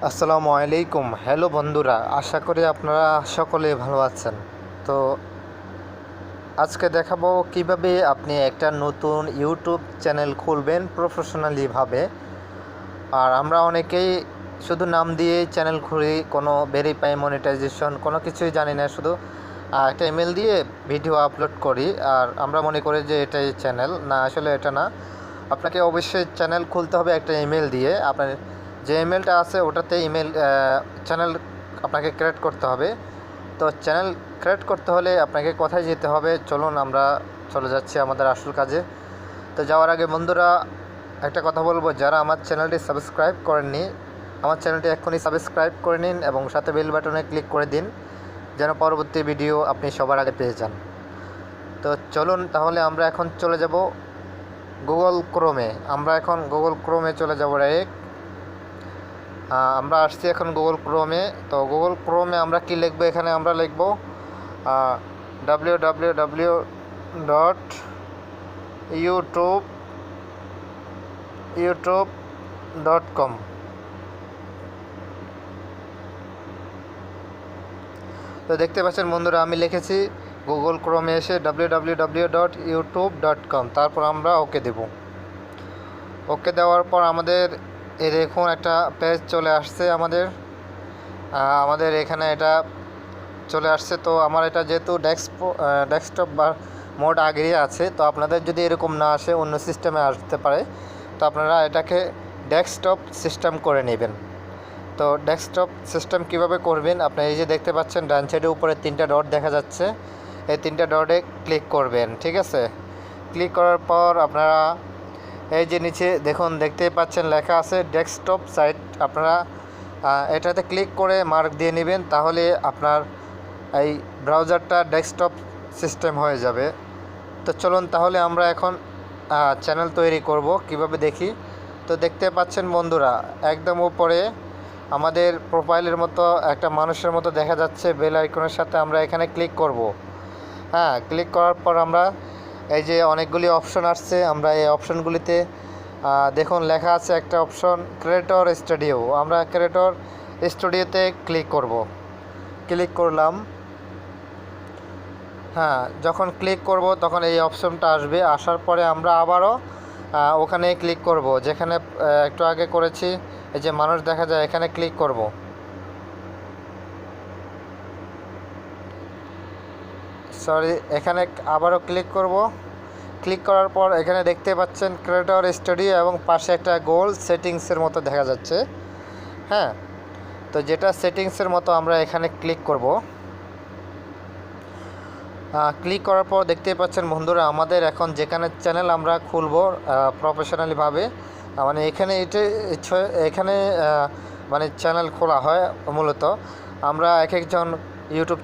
আসসালামু আলাইকুম। হ্যালো বন্ধুরা, আশা করি আপনারা সকলে ভালো আছেন। তো আজকে দেখাবো কিভাবে আপনি একটা নতুন ইউটিউব চ্যানেল খুলবেন প্রফেশনালিভাবে। আর আমরা অনেকেই শুধু নাম দিয়েই চ্যানেল খুলি, কোনো ভেরিফাই মনিটাইজেশন কোনো কিছুই জানি না, শুধু একটা ইমেল দিয়ে ভিডিও আপলোড করি আর আমরা মনে করি যে এটাই চ্যানেল। না, আসলে এটা না। আপনাকে অবশ্যই চ্যানেল খুলতে হবে একটা ইমেল দিয়ে। আপনার যে ইমেলটা আছে ওটাতে চ্যানেল আপনাকে ক্রিয়েট করতে হবে। তো চ্যানেল ক্রিয়েট করতে হলে আপনাকে কোথায় যেতে হবে, চলুন আমরা চলে যাচ্ছি আমাদের আসল কাজে। তো যাওয়ার আগে বন্ধুরা একটা কথা বলবো, যারা আমার চ্যানেলটি সাবস্ক্রাইব করেননি, আমার চ্যানেলটি এক্ষুনি সাবস্ক্রাইব করে নিন এবং সাথে বেল বাটনে ক্লিক করে দিন, যেন পরবর্তী ভিডিও আপনি সবার আগে পেয়ে যান। তো চলুন তাহলে আমরা এখন চলে যাব গুগল ক্রোমে। আমরা এখন গুগল ক্রোমে চলে যাব ডাইরেক্ট। আমরা আসছি এখন গুগল ক্রোমে। তো গুগল ক্রোমে আমরা কি লিখবো, এখানে আমরা লিখব www.youtube.com। তো দেখতে পাচ্ছেন বন্ধুরা, আমি লিখেছি গুগল ক্রোমে এসে www.youtube.com, তারপর আমরা ওকে দেব। ওকে দেওয়ার পর আমাদের এই দেখুন একটা পেজ চলে আসছে আমাদের এখানে এটা চলে আসছে। তো আমার এটা যেহেতু ডেস্কটপ বা মোড আগেই আছে, তো আপনাদের যদি এরকম না আসে, অন্য সিস্টেমে আসতে পারে, তো আপনারা এটাকে ডেস্কটপ সিস্টেম করে নেবেন। তো ডেস্কটপ সিস্টেম কিভাবে করবেন, আপনি এই যে দেখতে পাচ্ছেন ডান সাইডের উপরে 3টা ডট দেখা যাচ্ছে, এই 3টা ডটে ক্লিক করবেন। ঠিক আছে, ক্লিক করার পর আপনারা এই যে নিচে দেখুন দেখতেই পাচ্ছেন লেখা আছে ডেস্কটপ সাইট, আপনারা এটাতে ক্লিক করে মার্ক দিয়ে নেবেন, তাহলে আপনার এই ব্রাউজারটা ডেস্কটপ সিস্টেম হয়ে যাবে। তো চলুন তাহলে আমরা এখন চ্যানেল তৈরি করব কিভাবে দেখি। তো দেখতে পাচ্ছেন বন্ধুরা, একদম উপরে আমাদের প্রোফাইলের মতো একটা মানুষের মতো দেখা যাচ্ছে, বেল আইকনের সাথে আমরা এখানে ক্লিক করব। ক্লিক করার পর আমরা এই যে অনেকগুলি অপশন আসছে, আমরা এই অপশনগুলিতে দেখুন লেখা আছে একটা অপশন ক্রিয়েটর স্টুডিও, আমরা ক্রিয়েটর স্টুডিওতে ক্লিক করব। ক্লিক করলাম। যখন ক্লিক করব তখন এই অপশনটা আসবে, আসার পরে আমরা আবারও ওখানে ক্লিক করব যেখানে একটু আগে করেছি, এই যে মানুষ দেখা যায়, এখানে ক্লিক করব। এখানে আবারও ক্লিক করব। ক্লিক করার পর এখানে দেখতে পাচ্ছেন ক্রিয়েটর স্টুডিও এবং পাশে একটা গোল সেটিংসের মতো দেখা যাচ্ছে। তো যেটা সেটিংসের মতো আমরা এখানে ক্লিক করব। ক্লিক করার পর দেখতেই পাচ্ছেন বন্ধুরা, আমাদের এখন যেখানে চ্যানেল আমরা খুলব প্রফেশনালিভাবে, মানে এখানে মানে চ্যানেল খোলা হয় মূলত। আমরা এক একজন ইউটিউব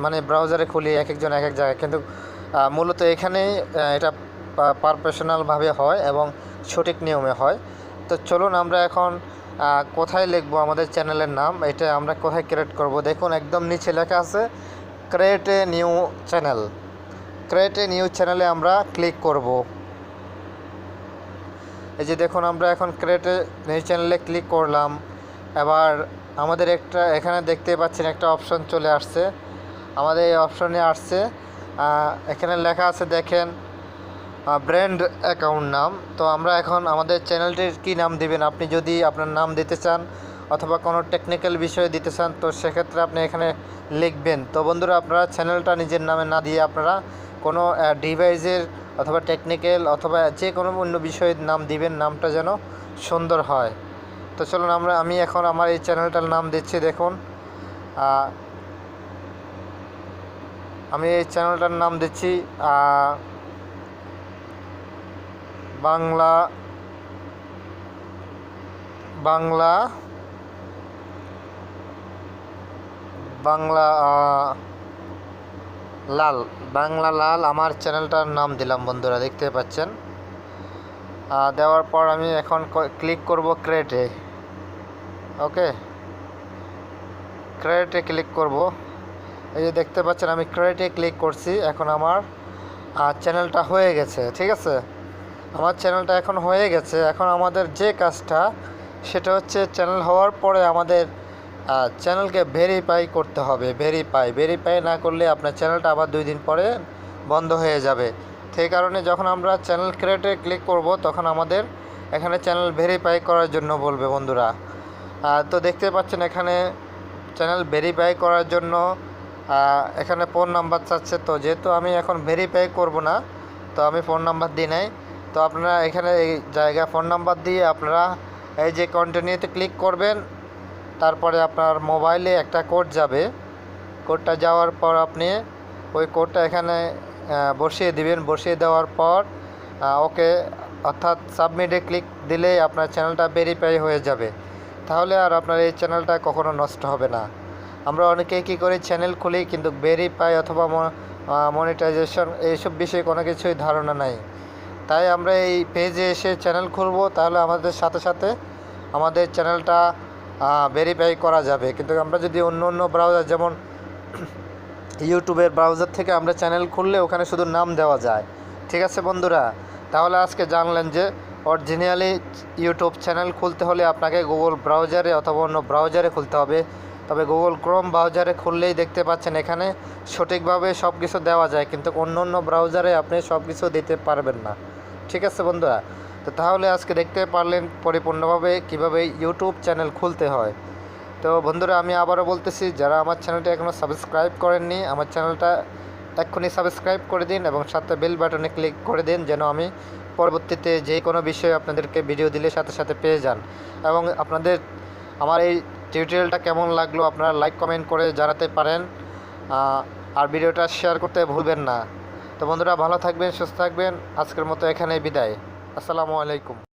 মানে ব্রাউজারে খুলি, এক একজন এক এক জায়গায়, কিন্তু মূলত এখানে এটা প্রফেশনালভাবে হয় এবং সঠিক নিয়মে হয়। তো চলুন আমরা এখন কোথায় লিখবো আমাদের চ্যানেলের নাম, এটা আমরা কোথায় ক্রিয়েট করব, দেখুন একদম নিচে লেখা আছে create a new channel. Create a new চ্যানেলে আমরা ক্লিক করব। এই যে দেখুন আমরা এখন ক্রিয়েট এ নিউ চ্যানেলে ক্লিক করলাম। এবার আমাদের এখানে দেখতে পাচ্ছেন একটা অপশন চলে আসছে, আমাদের এই অপশনে আসছে, এখানে লেখা আছে দেখেন ব্র্যান্ড অ্যাকাউন্ট নাম। তো আমরা এখন আমাদের চ্যানেলটির কি নাম দিবেন, আপনি যদি আপনার নাম দিতে চান অথবা কোনো টেকনিক্যাল বিষয়ে দিতে চান, তো সেক্ষেত্রে আপনি এখানে লিখবেন। তো বন্ধুরা, আপনারা চ্যানেলটা নিজের নামে না দিয়ে আপনারা কোনো ডিভাইসের অথবা টেকনিক্যাল অথবা যে কোনো অন্য বিষয়ের নাম দিবেন, নামটা যেন সুন্দর হয়। তো চলুন আমি এখন আমার এই চ্যানেলটার নাম দিচ্ছি। দেখুন আমি এই চ্যানেলটার নাম দিচ্ছি বাংলা বাংলা বাংলা লাল বাংলা লাল আমার চ্যানেলটার নাম দিলাম বন্ধুরা, দেখতে পাচ্ছেন। দেওয়ার পর আমি এখন ক্লিক করব ক্রিয়েটে। ওকে, ক্রিয়েটে ক্লিক করব। এই যে দেখতে পাচ্ছেন আমি ক্রিয়েটে ক্লিক করছি, এখন আমার চ্যানেলটা হয়ে গেছে। ঠিক আছে, আমার চ্যানেলটা এখন হয়ে গেছে। এখন আমাদের যে কাজটা, সেটা হচ্ছে চ্যানেল হওয়ার পরে আমাদের চ্যানেলকে ভেরিফাই করতে হবে। ভেরিফাই না করলে আপনার চ্যানেলটা আবার 2 দিন পরে বন্ধ হয়ে যাবে। সেই কারণে যখন আমরা চ্যানেল ক্রিয়েটে ক্লিক করব তখন আমাদের এখানে চ্যানেল ভেরিফাই করার জন্য বলবে বন্ধুরা। তো দেখতে পাচ্ছেন এখানে চ্যানেল ভেরিফাই করার জন্য এখানে ফোন নাম্বার চাচ্ছে। তো যেহেতু আমি এখন ভেরিফাই করব না, তো আমি ফোন নাম্বার দিই নাই। তো আপনারা এখানে এই জায়গায় ফোন নাম্বার দিয়ে আপনারা এই যে কন্টিনিউতে ক্লিক করবেন। তারপরে আপনার মোবাইলে একটা কোড যাবে। কোডটা যাওয়ার পর আপনি ওই কোডটা এখানে বসিয়ে দিবেন। বসিয়ে দেওয়ার পর ওকে অর্থাৎ সাবমিটে ক্লিক দিলেই আপনার চ্যানেলটা ভেরিফাই হয়ে যাবে। তাহলে আর আপনার এই চ্যানেলটা কখনো নষ্ট হবে না। আমরা অনেকেই কী করি, চ্যানেল খুলি কিন্তু ভেরিফাই অথবা মনিটাইজেশন এইসব বিষয়ে কোনো কিছুই ধারণা নাই। তাই আমরা এই পেজে এসে চ্যানেল খুলব, তাহলে আমাদের সাথে সাথে আমাদের চ্যানেলটা ভেরিফাই করা যাবে। কিন্তু আমরা যদি অন্য ব্রাউজার যেমন ইউটিউবের ব্রাউজার থেকে আমরা চ্যানেল খুললে ওখানে শুধু নাম দেওয়া যায়। ঠিক আছে বন্ধুরা, তাহলে আজকে জানলেন যে অরিজিনালি ইউটিউব চ্যানেল খুলতে হলে আপনাকে গুগল ব্রাউজারে অথবা অন্য ব্রাউজারে খুলতে হবে। তবে গুগল ক্রোম ব্রাউজারে খুললেই দেখতে পাচ্ছেন এখানে সঠিকভাবে সব কিছু দেওয়া যায়, কিন্তু অন্য ব্রাউজারে আপনি সব কিছু দিতে পারবেন না। ঠিক আছে বন্ধুরা, তো তাহলে আজকে দেখতে পারলেন পরিপূর্ণভাবে কিভাবে ইউটিউব চ্যানেল খুলতে হয়। তো বন্ধুরা, আমি আবারও বলতেছি, যারা আমার চ্যানেলটা এখনও সাবস্ক্রাইব করেননি, আমার চ্যানেলটা এক্ষুনি সাবস্ক্রাইব করে দিন এবং সাথে বেল বাটনে ক্লিক করে দিন, যেন আমি পরবর্তীতে যে কোনো বিষয়ে আপনাদেরকে ভিডিও দিলে সাথে সাথে পেয়ে যান। এবং আপনাদের আমার এই টিউটোরিয়ালটা কেমন লাগলো আপনারা লাইক কমেন্ট করে জানাতে পারেন। আর ভিডিওটা শেয়ার করতে ভুলবেন না। তো বন্ধুরা, ভালো থাকবেন, সুস্থ থাকবেন। আজকের মতো এখানেই বিদায়। আসসালামু আলাইকুম।